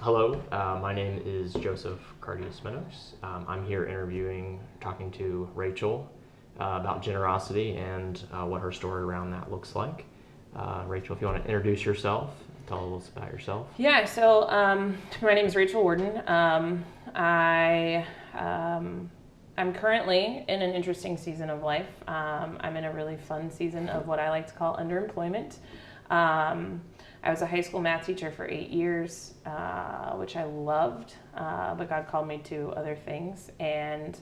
Hello, my name is Joseph Cardias-Menos. I'm here talking to Rachel about generosity and what her story around that looks like. Rachel, if you want to introduce yourself, tell us about yourself. Yeah, so my name is Rachel Warden. I'm currently in an interesting season of life. I'm in a really fun season of what I like to call underemployment. I was a high school math teacher for 8 years, which I loved, but God called me to other things. And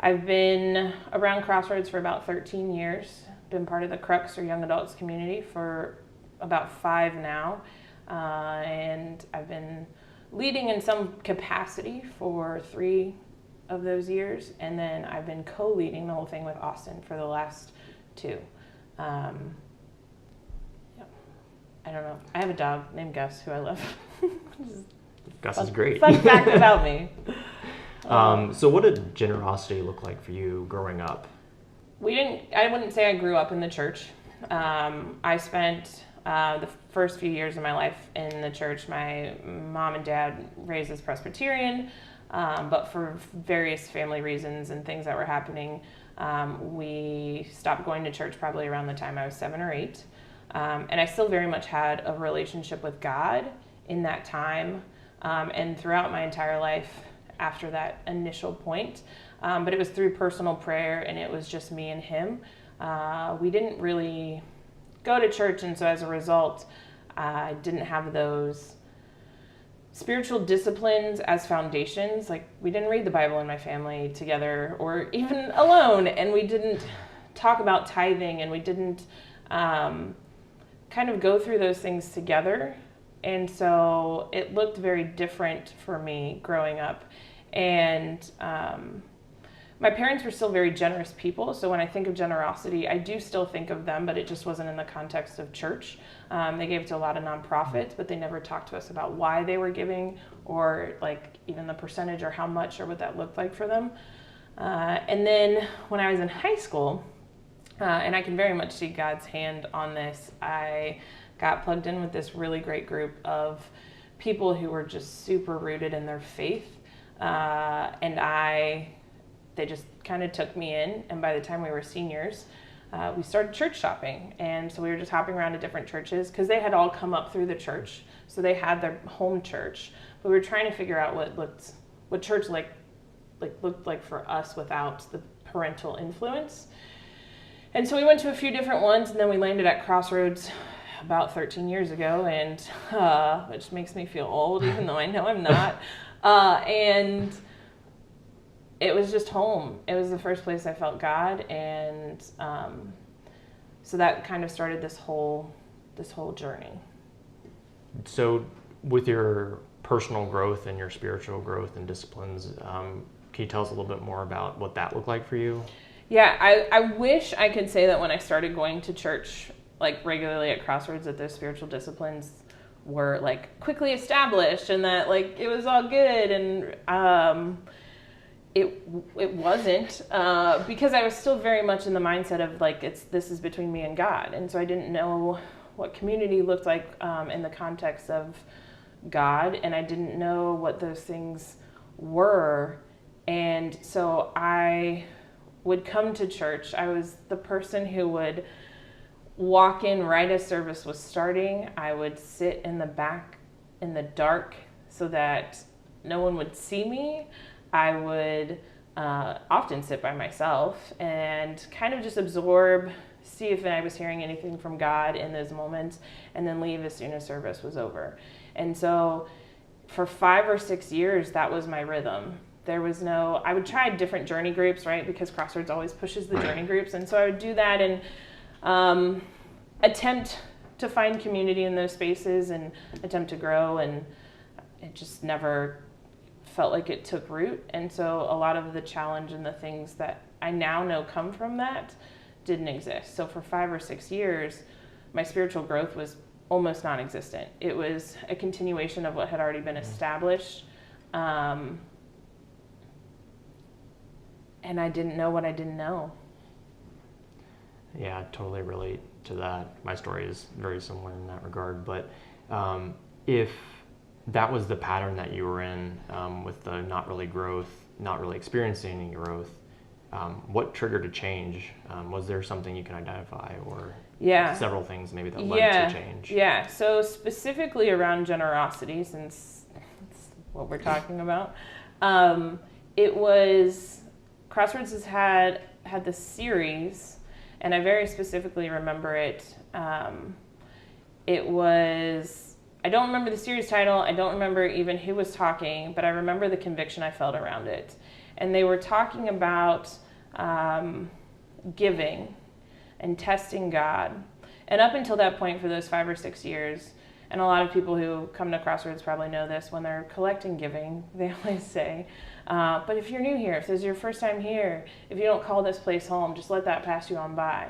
I've been around Crossroads for about 13 years, been part of the Crux or Young Adults community for about 5 now. And I've been leading in some capacity for 3 of those years, and then I've been co-leading the whole thing with Austin for the last 2. I don't know. I have a dog named Gus who I love. Gus is great. Fun fact about me. So what did generosity look like for you growing up? I wouldn't say I grew up in the church. I spent the first few years of my life in the church. My mom and dad raised as Presbyterian, but for various family reasons and things that were happening, we stopped going to church probably around the time I was 7 or 8. And I still very much had a relationship with God in that time, and throughout my entire life after that initial point. But it was through personal prayer, and it was just me and him. We didn't really go to church, and so as a result, I didn't have those spiritual disciplines as foundations. Like, we didn't read the Bible in my family together or even alone, and we didn't talk about tithing, and we didn't kind of go through those things together. And so it looked very different for me growing up. And my parents were still very generous people. So when I think of generosity, I do still think of them, but it just wasn't in the context of church. They gave to a lot of nonprofits, but they never talked to us about why they were giving, or like even the percentage or how much or what that looked like for them. And then when I was in high school, and I can very much see God's hand on this, I got plugged in with this really great group of people who were just super rooted in their faith. They just kind of took me in. And by the time we were seniors, we started church shopping. And so we were just hopping around to different churches because they had all come up through the church. So they had their home church. But we were trying to figure out what church looked like for us without the parental influence. And so we went to a few different ones, and then we landed at Crossroads about 13 years ago, and which makes me feel old, even though I know I'm not. And it was just home. It was the first place I felt God, and so that kind of started this whole journey. So with your personal growth and your spiritual growth and disciplines, can you tell us a little bit more about what that looked like for you? Yeah, I wish I could say that when I started going to church like regularly at Crossroads that those spiritual disciplines were like quickly established and that like it was all good, and it wasn't, because I was still very much in the mindset of like this is between me and God, and so I didn't know what community looked like in the context of God, and I didn't know what those things were, and so I would come to church. I was the person who would walk in right as service was starting. I would sit in the back in the dark so that no one would see me. I would often sit by myself and kind of just absorb, see if I was hearing anything from God in those moments, and then leave as soon as service was over. And so for 5 or 6 years, that was my rhythm. I would try different journey groups, right? Because Crossroads always pushes the journey groups. And so I would do that and attempt to find community in those spaces and attempt to grow. And it just never felt like it took root. And so a lot of the challenge and the things that I now know come from that didn't exist. So for 5 or 6 years, my spiritual growth was almost non-existent. It was a continuation of what had already been established. And I didn't know what I didn't know. Yeah, I totally relate to that. My story is very similar in that regard. But if that was the pattern that you were in, with the not really experiencing any growth. What triggered a change? Was there something you can identify, or several things maybe that led to change? Yeah, so specifically around generosity, since that's what we're talking about, it was, Crossroads has had this series, and I very specifically remember it. It was, I don't remember the series title, I don't remember even who was talking, but I remember the conviction I felt around it. And they were talking about giving and testing God. And up until that point, for those 5 or 6 years, and a lot of people who come to Crossroads probably know this, when they're collecting giving, they always say, but if you're new here, if this is your first time here, if you don't call this place home, just let that pass you on by.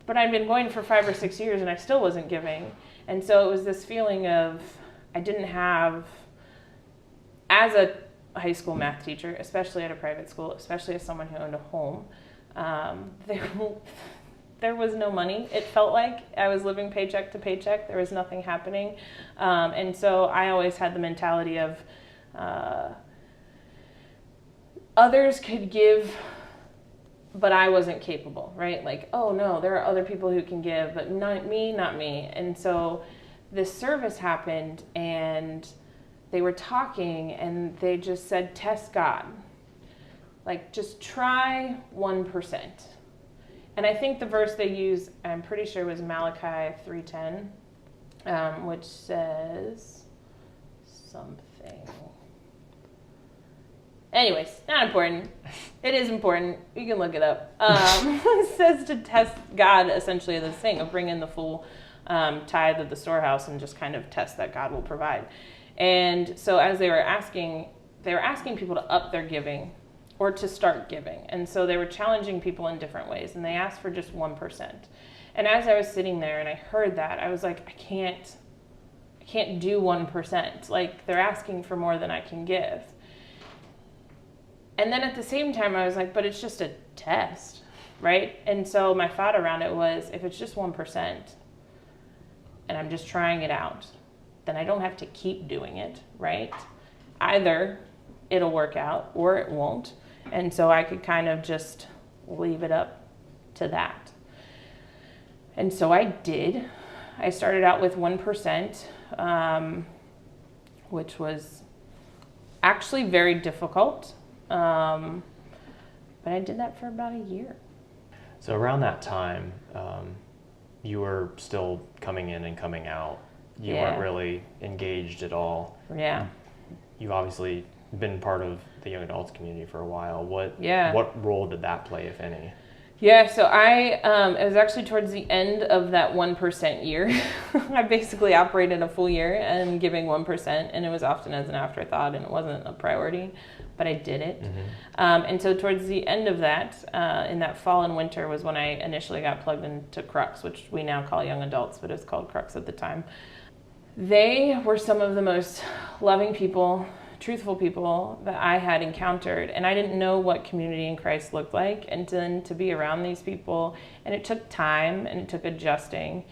But I'd been going for 5 or 6 years and I still wasn't giving. And so it was this feeling of, I didn't have, as a high school math teacher, especially at a private school, especially as someone who owned a home, there was no money. It felt like I was living paycheck to paycheck. There was nothing happening. And so I always had the mentality of others could give, but I wasn't capable, right? Like, oh no, there are other people who can give, but not me. And so this service happened and they were talking and they just said, test God. Like, just try 1%. And I think the verse they use, I'm pretty sure, was Malachi 3:10, which says something. Anyways, not important. It is important. You can look it up. It says to test God, essentially this thing of bring in the full tithe of the storehouse and just kind of test that God will provide. And so as they were asking people to up their giving or to start giving. And so they were challenging people in different ways, and they asked for just 1%. And as I was sitting there and I heard that, I was like, I can't do 1%. Like, they're asking for more than I can give. And then at the same time, I was like, but it's just a test, right? And so my thought around it was, if it's just 1% and I'm just trying it out, then I don't have to keep doing it, right? Either it'll work out or it won't. And so I could kind of just leave it up to that. And so I did. I started out with 1%, which was actually very difficult. But I did that for about a year. So around that time, you were still coming in and coming out. You weren't really engaged at all. Yeah. You've obviously been part of the young adults community for a while. What role did that play, if any? Yeah, so it was actually towards the end of that 1% year. I basically operated a full year and giving 1%, and it was often as an afterthought, and it wasn't a priority, but I did it. Mm-hmm. And so towards the end of that, in that fall and winter, was when I initially got plugged into Crux, which we now call Young Adults, but it was called Crux at the time. They were some of the most loving people, truthful people that I had encountered, and I didn't know what community in Christ looked like, and then to be around these people, and it took time and it took adjusting,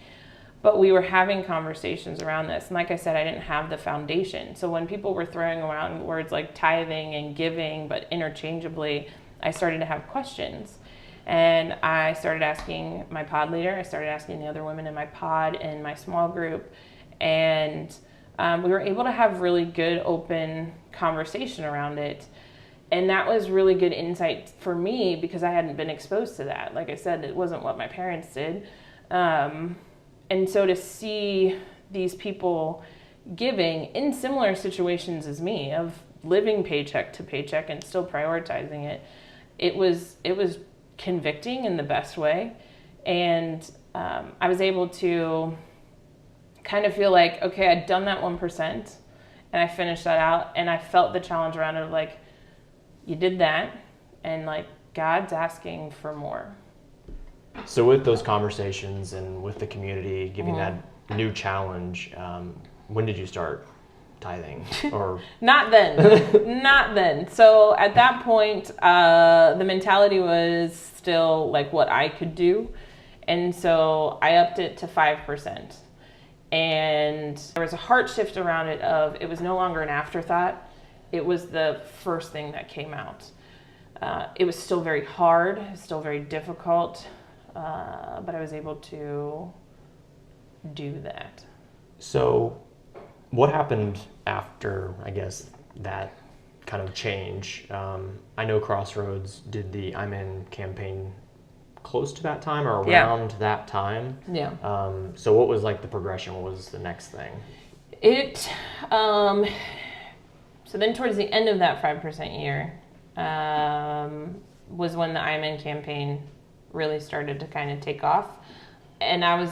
but we were having conversations around this. And like I said, I didn't have the foundation. So when people were throwing around words like tithing and giving, but interchangeably, I started to have questions. And I started asking my pod leader, I started asking the other women in my pod and my small group, and we were able to have really good open conversation around it. And that was really good insight for me because I hadn't been exposed to that. Like I said, it wasn't what my parents did. And so to see these people giving in similar situations as me, of living paycheck to paycheck and still prioritizing it, it was convicting in the best way. And I was able to kind of feel like, okay, I'd done that 1% and I finished that out, and I felt the challenge around it of like, you did that, and like God's asking for more. So with those conversations and with the community giving that new challenge, when did you start tithing? Or Not then. So at that point, the mentality was still like what I could do, and so I upped it to 5%. And there was a heart shift around it of it was no longer an afterthought. It was the first thing that came out. It was still very hard, still very difficult, but I was able to do that. So what happened after, I guess, that kind of change? I know Crossroads did the I'm In campaign close to that time or around that time. Yeah. So what was like the progression? What was the next thing? So then towards the end of that 5% year was when the I'm In campaign really started to kind of take off. And I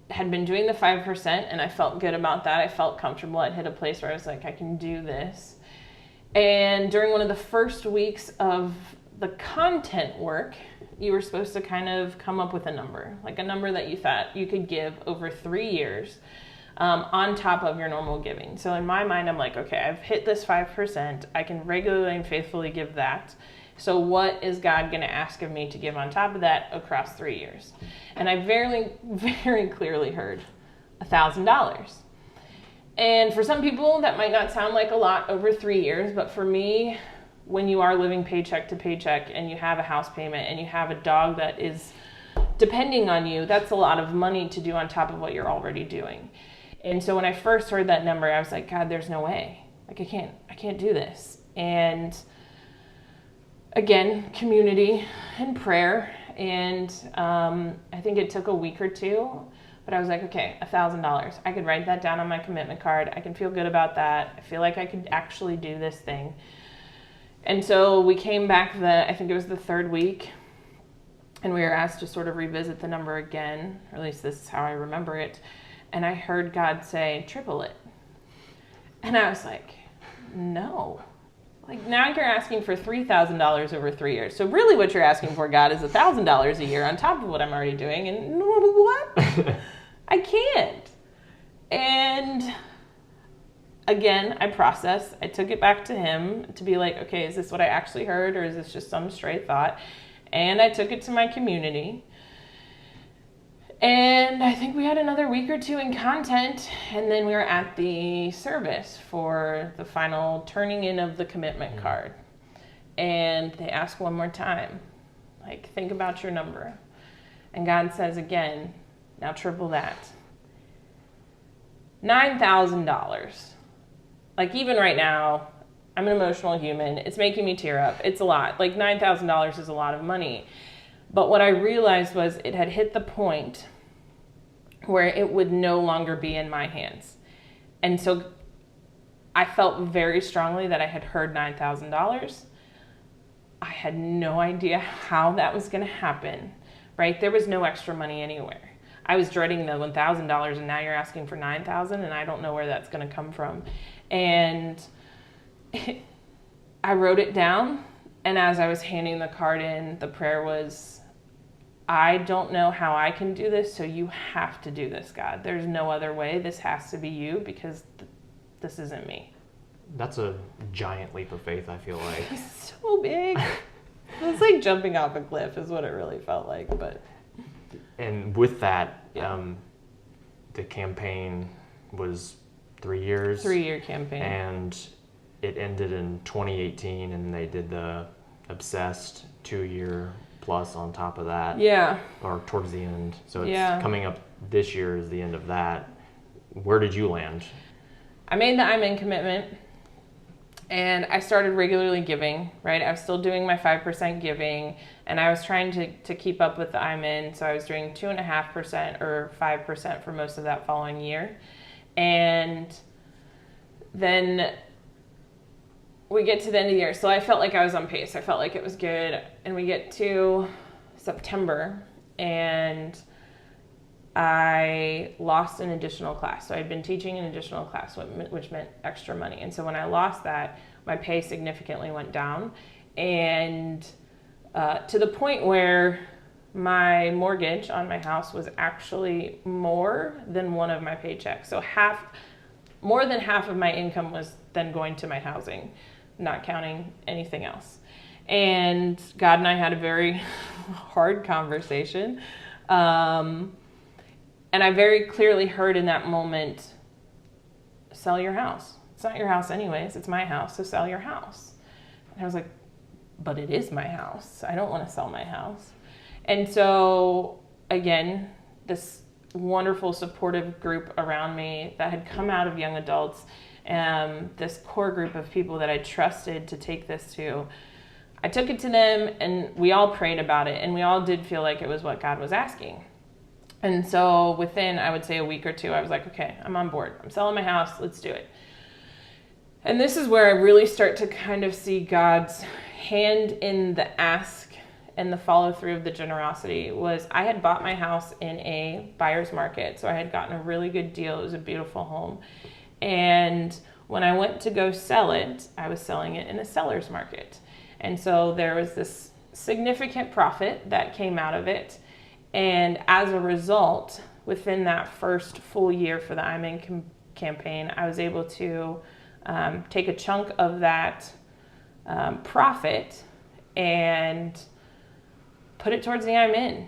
had been doing the 5% and I felt good about that. I felt comfortable. I'd hit a place where I was like, I can do this. And during one of the first weeks of the content work, you were supposed to kind of come up with a number, like a number that you thought you could give over 3 years on top of your normal giving. So in my mind, I'm like, okay, I've hit this 5%. I can regularly and faithfully give that. So what is God going to ask of me to give on top of that across 3 years? And I very, very clearly heard $1,000. And for some people, that might not sound like a lot over 3 years, but for me, when you are living paycheck to paycheck and you have a house payment and you have a dog that is depending on you, that's a lot of money to do on top of what you're already doing. And so when I first heard that number, I was like, God, there's no way. Like, I can't do this. And again, community and prayer. And I think it took a week or two, but I was like, okay, $1,000. I could write that down on my commitment card. I can feel good about that. I feel like I could actually do this thing. And so we came back I think it was the third week, and we were asked to sort of revisit the number again, or at least this is how I remember it. And I heard God say, triple it. And I was like, no. Like, now you're asking for $3,000 over 3 years. So really what you're asking for, God, is $1,000 a year on top of what I'm already doing. And what? I can't. And again, I processed. I took it back to him to be like, okay, is this what I actually heard, or is this just some stray thought? And I took it to my community. And I think we had another week or two in content, and then we were at the service for the final turning in of the commitment card. And they asked one more time, like, think about your number. And God says again, now triple that. $9,000. Like, even right now, I'm an emotional human. It's making me tear up. It's a lot. Like, $9,000 is a lot of money. But what I realized was it had hit the point where it would no longer be in my hands. And so I felt very strongly that I had heard $9,000. I had no idea how that was going to happen, right? There was no extra money anywhere. I was dreading the $1,000, and now you're asking for $9,000, and I don't know where that's going to come from. And I wrote it down, and as I was handing the card in, the prayer was, I don't know how I can do this, so you have to do this, God. There's no other way. This has to be you, because this isn't me. That's a giant leap of faith, I feel like. It's so big. It's like jumping off a cliff is what it really felt like. But and with that, the campaign was 3 years. 3-year campaign. And it ended in 2018, and they did the Obsessed 2-year plus on top of that. Yeah. Or towards the end. So it's coming up this year is the end of that. Where did you land? I made the I'm In commitment, and I started regularly giving, right? I was still doing my 5% giving, and I was trying to keep up with the I'm In. So I was doing 2.5% or 5% for most of that following year. And then we get to the end of the year. So I felt like I was on pace. I felt like it was good. And we get to September, and I lost an additional class. So I'd been teaching an additional class, which meant extra money. And so when I lost that, my pay significantly went down. And to the point where my mortgage on my house was actually more than one of my paychecks. So more than half of my income was then going to my housing, not counting anything else. And God and I had a very hard conversation. And I very clearly heard in that moment, sell your house. It's not your house anyways, it's my house, so sell your house. And I was like, but it is my house. I don't want to sell my house. And so, again, this wonderful supportive group around me that had come out of young adults, this core group of people that I trusted to take this to, I took it to them and we all prayed about it, and we all did feel like it was what God was asking. And so within, I would say, a week or two, I was like, okay, I'm on board. I'm selling my house. Let's do it. And this is where I really start to kind of see God's hand in the ask and the follow through of the generosity. Was I had bought my house in a buyer's market, so I had gotten a really good deal. It was a beautiful home. And when I went to go sell it, I was selling it in a seller's market. And so there was this significant profit that came out of it. And as a result, within that first full year for the I'm In campaign, I was able to take a chunk of that profit and put it towards the I'm In.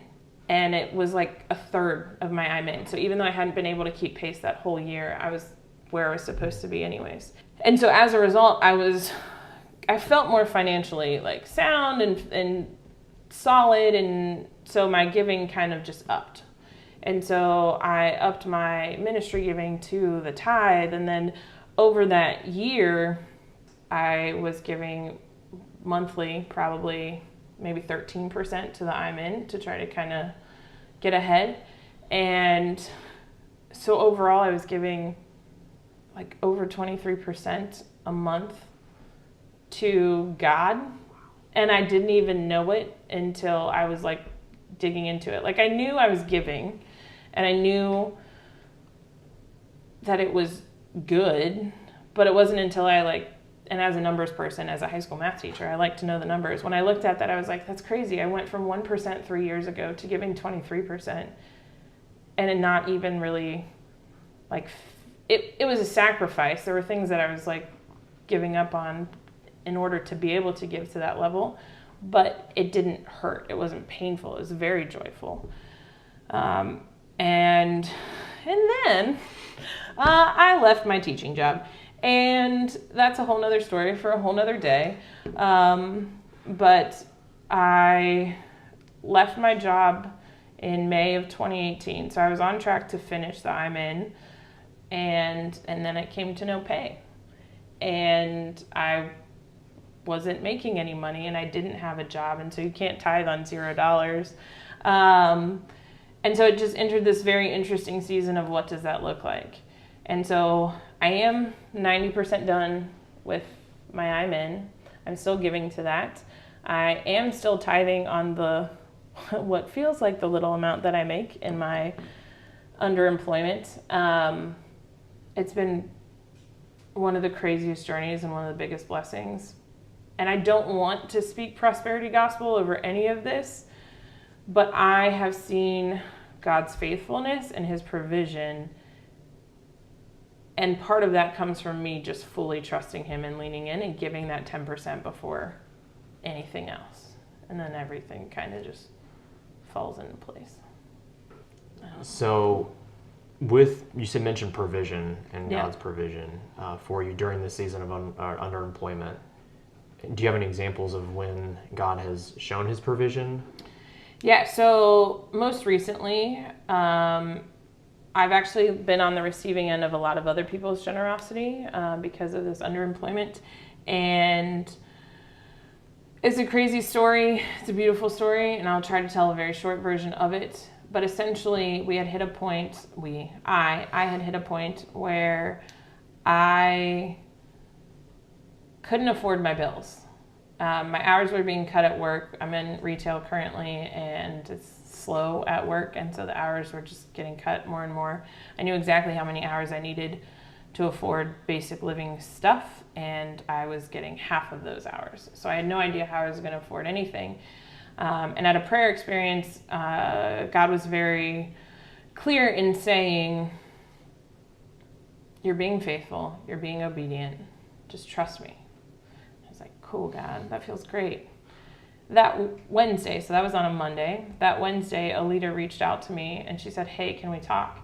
And it was like a third of my I'm In. So even though I hadn't been able to keep pace that whole year, I was where I was supposed to be anyways. And so as a result, I felt more financially like sound and solid, and so my giving kind of just upped. And so I upped my ministry giving to the tithe, and then over that year, I was giving monthly, probably maybe 13% to the I'm In to try to kind of get ahead. And so overall, I was giving like over 23% a month to God. And I didn't even know it until I was like digging into it. Like I knew I was giving, and I knew that it was good, but it wasn't until and as a numbers person, as a high school math teacher, I like to know the numbers. When I looked at that, I was like, that's crazy. I went from 1% 3 years ago to giving 23%, and it not even really it was a sacrifice. There were things that I was like giving up on in order to be able to give to that level, but it didn't hurt. It wasn't painful. It was very joyful. And then I left my teaching job, and that's a whole nother story for a whole nother day. But I left my job in May of 2018. So I was on track to finish the I'm In, and then it came to no pay. And I wasn't making any money, and I didn't have a job, and so you can't tithe on $0. And so it just entered this very interesting season of what does that look like. And so I am 90% done with my I'm In. I'm still giving to that. I am still tithing on the what feels like the little amount that I make in my underemployment. It's been one of the craziest journeys and one of the biggest blessings. And I don't want to speak prosperity gospel over any of this, but I have seen God's faithfulness and his provision. And part of that comes from me just fully trusting him and leaning in and giving that 10% before anything else. And then everything kind of just falls into place. So you mentioned provision and God's provision for you during this season of underemployment. Do you have any examples of when God has shown his provision? Yeah, so most recently, I've actually been on the receiving end of a lot of other people's generosity because of this underemployment. And it's a crazy story. It's a beautiful story, and I'll try to tell a very short version of it. But essentially, we had hit a point, I had hit a point where I couldn't afford my bills. My hours were being cut at work. I'm in retail currently, and it's slow at work, and so the hours were just getting cut more and more. I knew exactly how many hours I needed to afford basic living stuff, and I was getting half of those hours. So I had no idea how I was going to afford anything. And at a prayer experience, God was very clear in saying, you're being faithful, you're being obedient, just trust me. I was like, cool, God, that feels great. that Wednesday, so that was on a Monday, that Wednesday, a leader reached out to me and she said, hey, can we talk?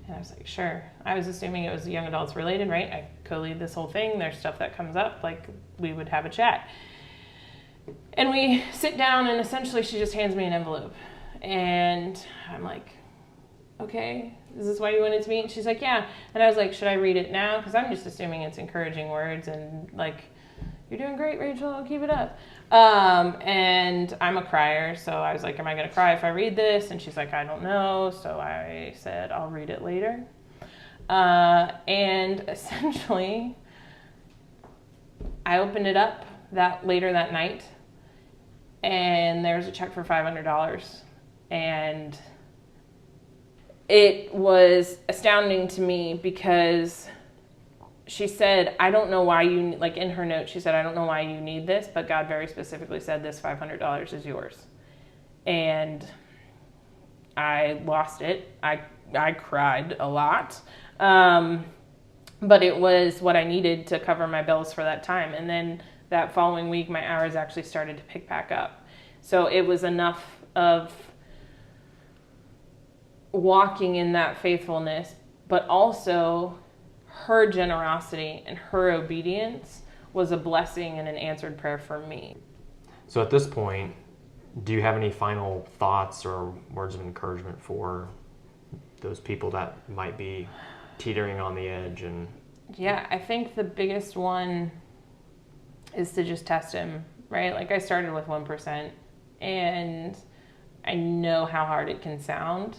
And I was like, sure. I was assuming it was young adults related, right? I co-lead this whole thing. There's stuff that comes up, like we would have a chat. And we sit down and essentially she just hands me an envelope. And I'm like, okay, is this why you wanted to meet? And she's like, yeah. And I was like, should I read it now? Because I'm just assuming it's encouraging words and like, you're doing great, Rachel, keep it up. And I'm a crier, so I was like, am I going to cry if I read this? And she's like, I don't know. So I said, I'll read it later. And essentially, I opened it up later that night, and there was a check for $500. And it was astounding to me because she said, I don't know why you, like in her note, she said, I don't know why you need this, but God very specifically said this $500 is yours. And I lost it. I cried a lot. But it was what I needed to cover my bills for that time. And then that following week, my hours actually started to pick back up. So it was enough of walking in that faithfulness, but also her generosity and her obedience was a blessing and an answered prayer for me. So at this point, do you have any final thoughts or words of encouragement for those people that might be teetering on the edge? And yeah, I think the biggest one is to just test him, right? Like I started with 1%, and I know how hard it can sound,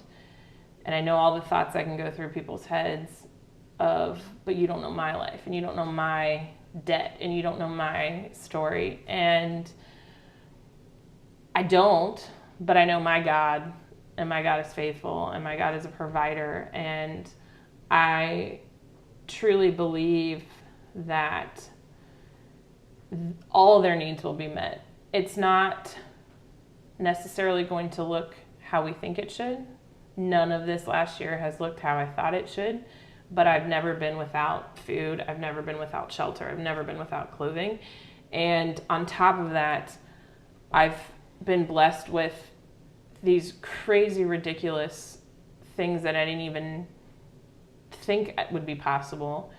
and I know all the thoughts that can go through people's heads of, but you don't know my life, and you don't know my debt, and you don't know my story. And I don't, but I know my God, and my God is faithful, and my God is a provider. And I truly believe that all their needs will be met. It's not necessarily going to look how we think it should. None of this last year has looked how I thought it should. But I've never been without food. I've never been without shelter. I've never been without clothing. And on top of that, I've been blessed with these crazy, ridiculous things that I didn't even think would be possible.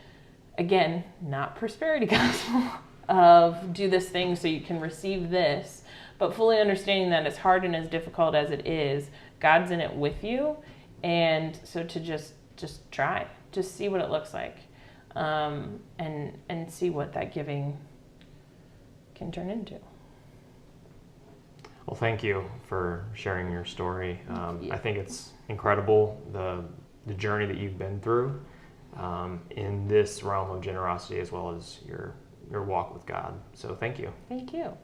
Again, not prosperity gospel of do this thing so you can receive this, but fully understanding that as hard and as difficult as it is, God's in it with you. And so to just try. Just see what it looks like, and see what that giving can turn into. Well, thank you for sharing your story. You. I think it's incredible the journey that you've been through in this realm of generosity, as well as your walk with God. So thank you. Thank you.